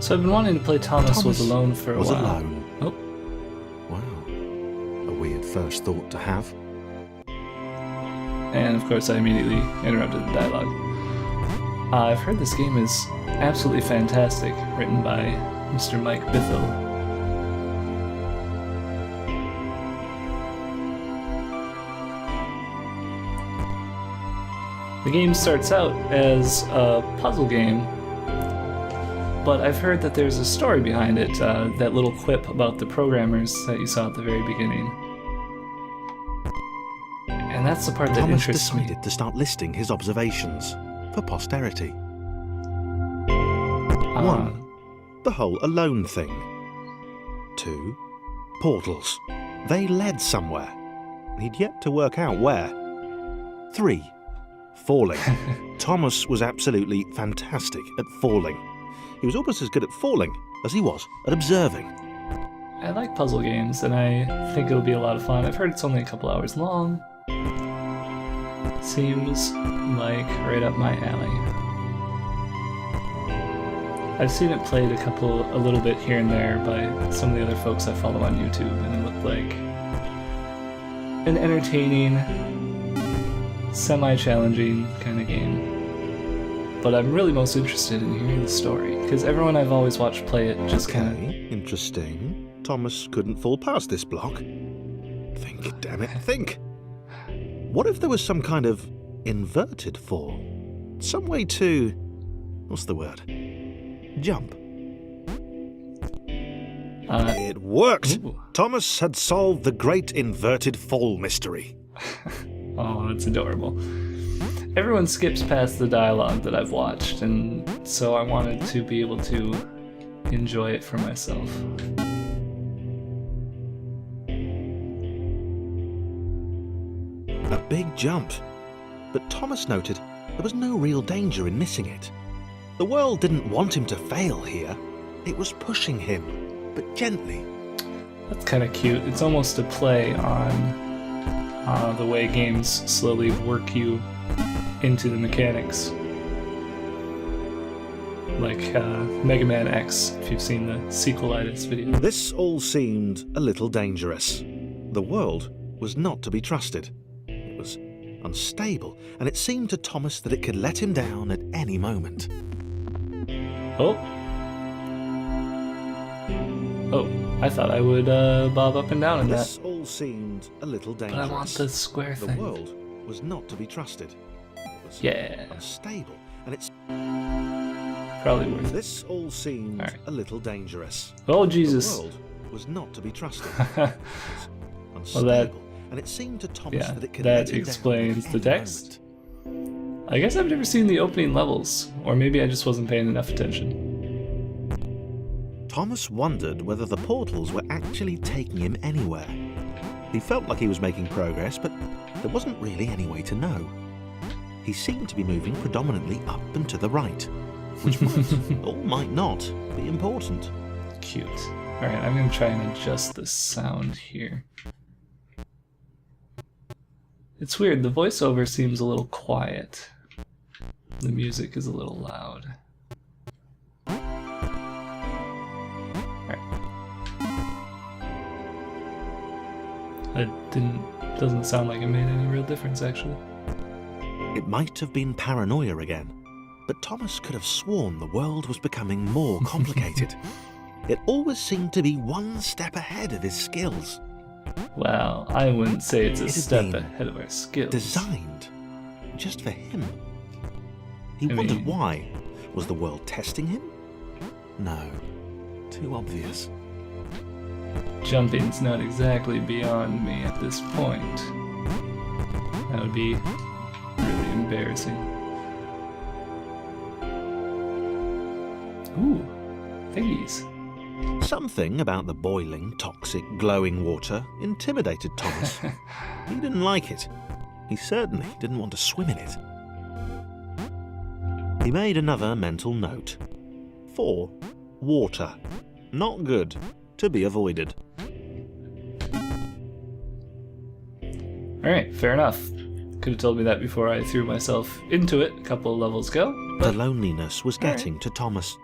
So I've been wanting to play Thomas Was Alone for a was while. Alone. Oh. Wow. A weird first thought to have. And of course I immediately interrupted the dialogue. I've heard this game is absolutely fantastic, written by Mr. Mike Bithell. The game starts out as a puzzle game, but I've heard that there's a story behind it, that little quip about the programmers that you saw at the very beginning. And that's the part that Thomas interests me. decided to start listing his observations for posterity. 1. The whole alone thing. 2. Portals. They led somewhere. He'd yet to work out where. 3. Falling. Thomas was absolutely fantastic at falling. He was almost as good at falling as he was at observing. I like puzzle games, and I think it'll be a lot of fun. I've heard it's only a couple hours long. Seems like right up my alley. I've seen it played a little bit here and there by some of the other folks I follow on YouTube, and it looked like an entertaining, semi-challenging kind of game. But I'm really most interested in hearing the story, because everyone I've always watched play it just kind of... Interesting. Thomas couldn't fall past this block. Think, damn it, think! What if there was some kind of inverted fall? Some way to... what's the word? Jump. It worked! Ooh. Thomas had solved the great inverted fall mystery. Oh, that's adorable. Everyone skips past the dialogue that I've watched, and so I wanted to be able to enjoy it for myself. A big jump. But Thomas noted there was no real danger in missing it. The world didn't want him to fail here. It was pushing him, but gently. That's kind of cute. It's almost a play on the way games slowly work you into the mechanics. Like Mega Man X, if you've seen the sequelitis video. This all seemed a little dangerous. The world was not to be trusted. It was unstable, and it seemed to Thomas that it could let him down at any moment. Oh, I thought I would bob up and down in that. This all seemed a little dangerous. But I want the square The thing. world was not to be trusted. It was Yeah. unstable, and it's... Probably worth it. This all seemed All right. a little dangerous. Oh, The Jesus. world was not to be trusted. It was unstable, Well, that- and it seemed to Thomas Yeah, that it could let that him down explains at the any text. I guess I've never seen the opening levels, or maybe I just wasn't paying enough attention. moment. Thomas wondered whether the portals were actually taking him anywhere. He felt like he was making progress, but there wasn't really any way to know. He seemed to be moving predominantly up and to the right, which might, or might not, be important. Cute. Alright, I'm going to try and adjust the sound here. It's weird, the voiceover seems a little quiet. The music is a little loud. Alright. It doesn't sound like it made any real difference, actually. It might have been paranoia again, but Thomas could have sworn the world was becoming more complicated. It always seemed to be one step ahead of his skills. Well, I wouldn't say it's a It had step been ahead of our skills. Designed just for him. He I wondered mean- why. Was the world testing him? No. Too obvious. Jumping's not exactly beyond me at this point. That would be really embarrassing. Ooh, thingies. Something about the boiling, toxic, glowing water intimidated Thomas. He didn't like it. He certainly didn't want to swim in it. He made another mental note. 4. Water. Not good. To be avoided. Alright, fair enough. Could have told me that before I threw myself into it a couple of levels ago. The loneliness was getting to Thomas.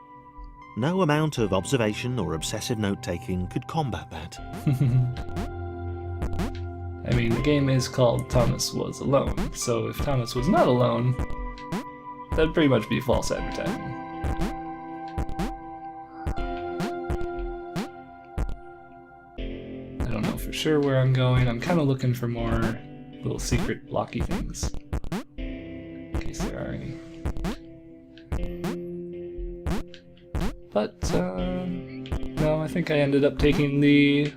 No amount of observation or obsessive note-taking could combat that. I mean, the game is called Thomas Was Alone, so if Thomas was not alone, that'd pretty much be false advertising. I don't know for sure where I'm going. I'm kind of looking for more little secret blocky things, in case there are any. But, no, I think I ended up taking the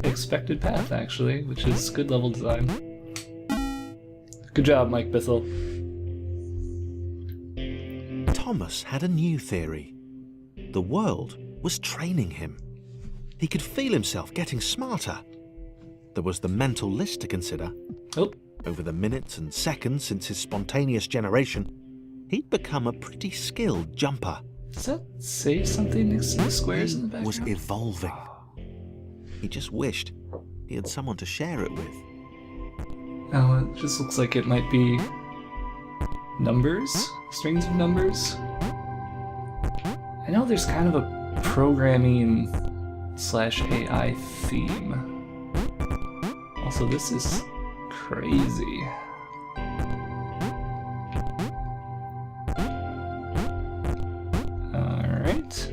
expected path, actually, which is good level design. Good job, Mike Bithell. Thomas had a new theory. The world was training him. He could feel himself getting smarter. There was the mental list to consider. Oh. Over the minutes and seconds since his spontaneous generation, he'd become a pretty skilled jumper. Does that say something next to the squares in the background? Was evolving. He just wished he had someone to share it with. Oh, it just looks like it might be numbers? Strings of numbers? I know there's kind of a programming / AI theme. Also, this is crazy. Alright.